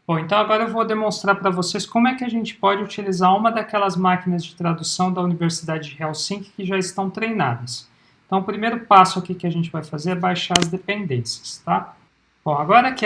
Bom, então agora eu vou demonstrar para vocês como é que a gente pode utilizar uma daquelas máquinas de tradução da Universidade de Helsinki que já estão treinadas. Então o primeiro passo aqui que a gente vai fazer é baixar as dependências, tá? Bom, agora que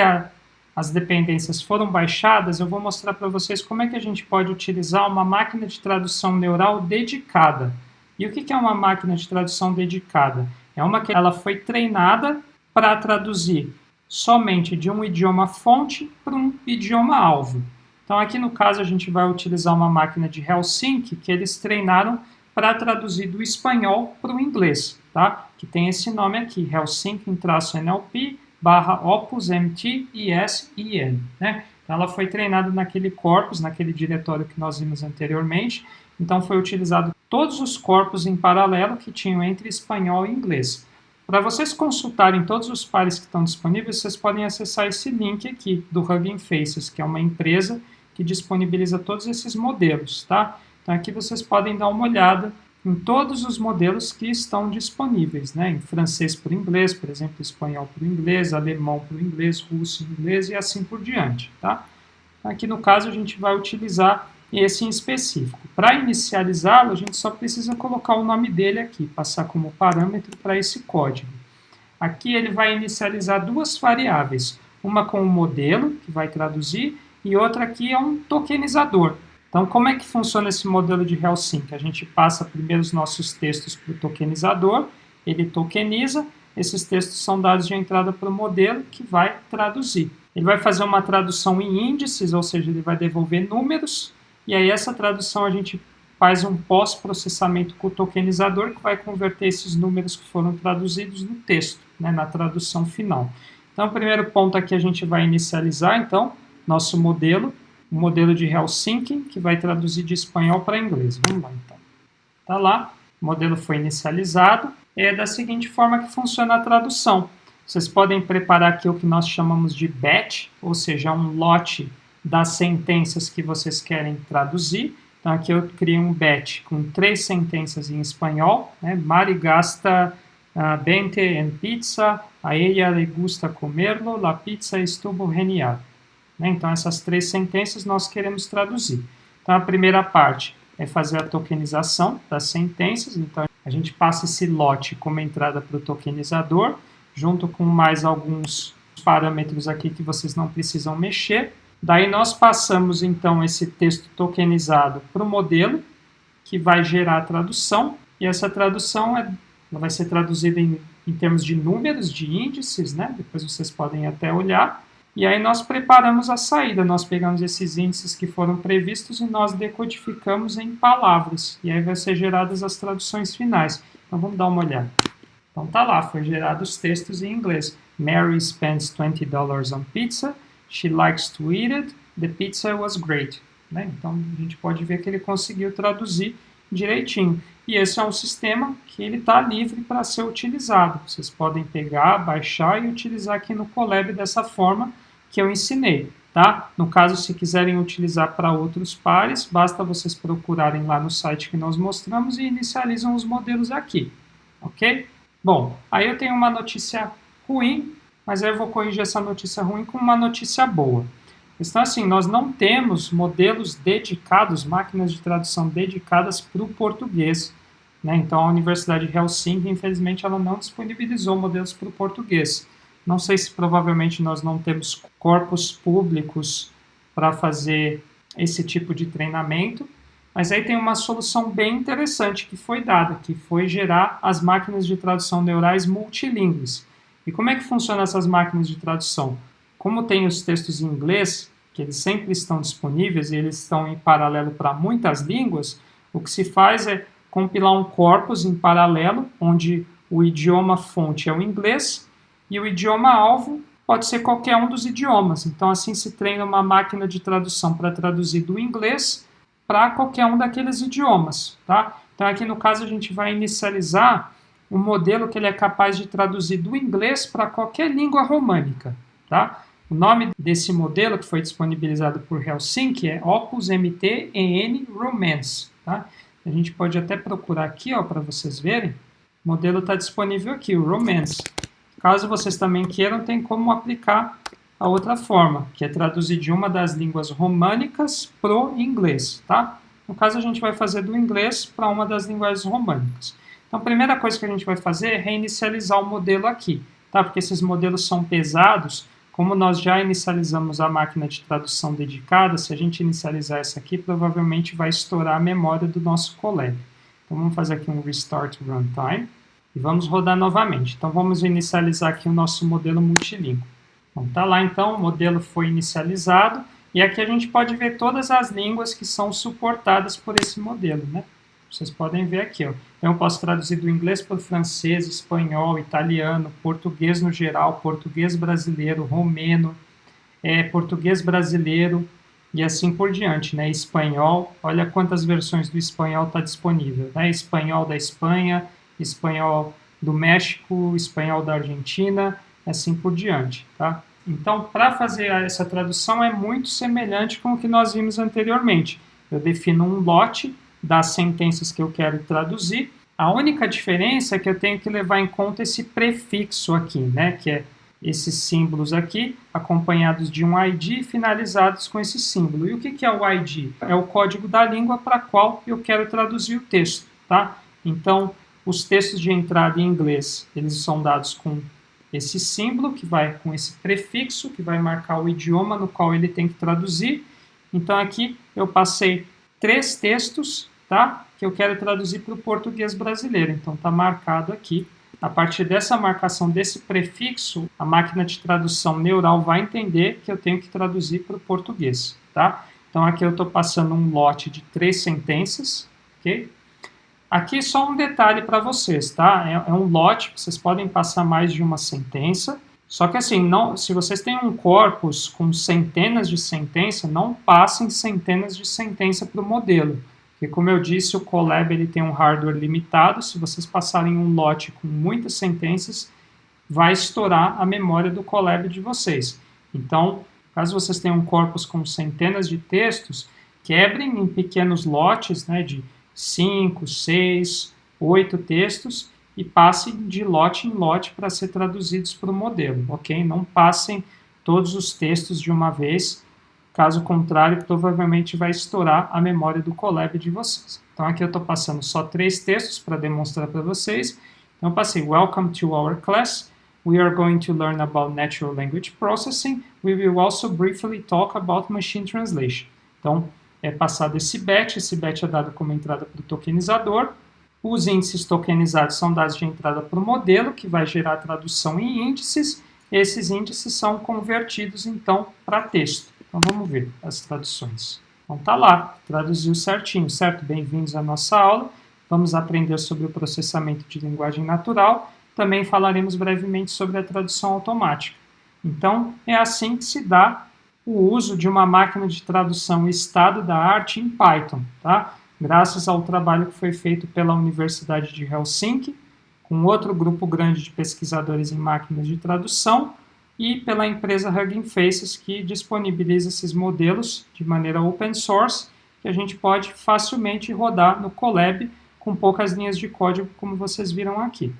as dependências foram baixadas, eu vou mostrar para vocês como é que a gente pode utilizar uma máquina de tradução neural dedicada. E o que é uma máquina de tradução dedicada? É uma que ela foi treinada para traduzir somente de um idioma fonte para um idioma alvo. Então aqui no caso a gente vai utilizar uma máquina de Helsinki que eles treinaram para traduzir do espanhol para o inglês, tá? Que tem esse nome aqui, Helsinki-NLP Opus MTISIN, né? Então ela foi treinada naquele corpus, naquele diretório que nós vimos anteriormente. Então foi utilizado todos os corpos em paralelo que tinham entre espanhol e inglês. Para vocês consultarem todos os pares que estão disponíveis, vocês podem acessar esse link aqui do Hugging Faces, que é uma empresa que disponibiliza todos esses modelos, tá? Então aqui vocês podem dar uma olhada em todos os modelos que estão disponíveis, né? Em francês para o inglês, por exemplo, espanhol para o inglês, alemão para o inglês, russo para o inglês e assim por diante, tá? Aqui no caso a gente vai utilizar esse em específico. Para inicializá-lo, a gente só precisa colocar o nome dele aqui, passar como parâmetro para esse código. Aqui ele vai inicializar duas variáveis, uma com o modelo, que vai traduzir, e outra aqui é um tokenizador. Então, como é que funciona esse modelo de Helsinki? A gente passa primeiro os nossos textos para o tokenizador, ele tokeniza, esses textos são dados de entrada para o modelo, que vai traduzir. Ele vai fazer uma tradução em índices, ou seja, ele vai devolver números, e aí essa tradução a gente faz um pós-processamento com o tokenizador que vai converter esses números que foram traduzidos no texto, né, na tradução final. Então, o primeiro ponto aqui a gente vai inicializar, então, nosso modelo, o modelo de Helsinki, que vai traduzir de espanhol para inglês. Vamos lá, então. Está lá, o modelo foi inicializado, e é da seguinte forma que funciona a tradução. Vocês podem preparar aqui o que nós chamamos de batch, ou seja, um lote das sentenças que vocês querem traduzir. Então aqui eu criei um batch com 3 sentenças em espanhol, né? Mari gasta 20 en pizza, a ella le gusta comerlo, la pizza estuvo genial. Né? Então essas 3 sentenças nós queremos traduzir. Então a primeira parte é fazer a tokenização das sentenças, então a gente passa esse lote como entrada para o tokenizador, junto com mais alguns parâmetros aqui que vocês não precisam mexer. Daí nós passamos então esse texto tokenizado para o modelo, que vai gerar a tradução, e essa tradução vai ser traduzida em termos de números, de índices, né? Depois vocês podem até olhar. E aí nós preparamos a saída, nós pegamos esses índices que foram previstos e nós decodificamos em palavras. E aí vai ser geradas as traduções finais. Então vamos dar uma olhada. Então tá lá, foi gerado os textos em inglês. Mary spends $20 on pizza. She likes to eat it. The pizza was great. Né? Então a gente pode ver que ele conseguiu traduzir direitinho. E esse é um sistema que ele está livre para ser utilizado. Vocês podem pegar, baixar e utilizar aqui no Colab dessa forma que eu ensinei. Tá? No caso, se quiserem utilizar para outros pares, basta vocês procurarem lá no site que nós mostramos e inicializam os modelos aqui. Ok? Bom, aí eu tenho uma notícia ruim, mas aí eu vou corrigir essa notícia ruim com uma notícia boa. Então, assim, nós não temos modelos dedicados, máquinas de tradução dedicadas para o português. Né? Então, a Universidade de Helsinki, infelizmente, ela não disponibilizou modelos para o português. Não sei se provavelmente nós não temos corpos públicos para fazer esse tipo de treinamento, mas aí tem uma solução bem interessante que foi dada, que foi gerar as máquinas de tradução neurais multilingües. E como é que funcionam essas máquinas de tradução? Como tem os textos em inglês, que eles sempre estão disponíveis e eles estão em paralelo para muitas línguas, o que se faz é compilar um corpus em paralelo, onde o idioma fonte é o inglês e o idioma alvo pode ser qualquer um dos idiomas. Então assim se treina uma máquina de tradução para traduzir do inglês para qualquer um daqueles idiomas. Tá? Então aqui no caso a gente vai inicializar um modelo que ele é capaz de traduzir do inglês para qualquer língua românica. Tá? O nome desse modelo que foi disponibilizado por Helsinki é Opus MT-EN Romance. Tá? A gente pode até procurar aqui para vocês verem. O modelo está disponível aqui, o Romance. Caso vocês também queiram, tem como aplicar a outra forma, que é traduzir de uma das línguas românicas para o inglês, tá? No caso, a gente vai fazer do inglês para uma das linguagens românicas. Então, a primeira coisa que a gente vai fazer é reinicializar o modelo aqui, tá? Porque esses modelos são pesados. Como nós já inicializamos a máquina de tradução dedicada, se a gente inicializar essa aqui, provavelmente vai estourar a memória do nosso Colab. Então, vamos fazer aqui um Restart Runtime e vamos rodar novamente. Então, vamos inicializar aqui o nosso modelo multilíngue. Bom, tá lá então, o modelo foi inicializado, e aqui a gente pode ver todas as línguas que são suportadas por esse modelo, né? Vocês podem ver aqui, ó. Então, eu posso traduzir do inglês para o francês, espanhol, italiano, português no geral, português brasileiro, romeno, português brasileiro e assim por diante, né? Espanhol, olha quantas versões do espanhol está disponível, né? Espanhol da Espanha, espanhol do México, espanhol da Argentina, assim por diante, tá? Então, para fazer essa tradução é muito semelhante com o que nós vimos anteriormente. Eu defino um lote das sentenças que eu quero traduzir. A única diferença é que eu tenho que levar em conta esse prefixo aqui, né, que é esses símbolos aqui, acompanhados de um ID e finalizados com esse símbolo. E o que é o ID? É o código da língua para a qual eu quero traduzir o texto, tá? Então, os textos de entrada em inglês, eles são dados com esse símbolo, que vai com esse prefixo, que vai marcar o idioma no qual ele tem que traduzir. Então, aqui eu passei 3 textos, tá? Que eu quero traduzir para o português brasileiro. Então, está marcado aqui. A partir dessa marcação desse prefixo, a máquina de tradução neural vai entender que eu tenho que traduzir para o português, tá? Então, aqui eu estou passando um lote de 3 sentenças, ok? Aqui só um detalhe para vocês, tá? É um lote, vocês podem passar mais de uma sentença, só que assim, não, se vocês têm um corpus com centenas de sentenças, não passem centenas de sentenças para o modelo. Porque, como eu disse, o Colab ele tem um hardware limitado. Se vocês passarem um lote com muitas sentenças, vai estourar a memória do Colab de vocês. Então, caso vocês tenham um corpus com centenas de textos, quebrem em pequenos lotes, né, de 5, 6, 8 textos e passem de lote em lote para ser traduzidos para o modelo, ok? Não passem todos os textos de uma vez, caso contrário, provavelmente vai estourar a memória do Colab de vocês. Então, aqui eu estou passando só 3 textos para demonstrar para vocês. Então, eu passei Welcome to our class. We are going to learn about natural language processing. We will also briefly talk about machine translation. Então, é passado esse batch é dado como entrada para o tokenizador. Os índices tokenizados são dados de entrada para o modelo, que vai gerar tradução em índices. Esses índices são convertidos, então, para texto. Então, vamos ver as traduções. Então, tá lá, traduziu certinho, certo? Bem-vindos à nossa aula. Vamos aprender sobre o processamento de linguagem natural. Também falaremos brevemente sobre a tradução automática. Então, é assim que se dá o uso de uma máquina de tradução estado da arte em Python, tá? Graças ao trabalho que foi feito pela Universidade de Helsinki, com outro grupo grande de pesquisadores em máquinas de tradução, e pela empresa Hugging Faces, que disponibiliza esses modelos de maneira open source, que a gente pode facilmente rodar no Colab com poucas linhas de código, como vocês viram aqui.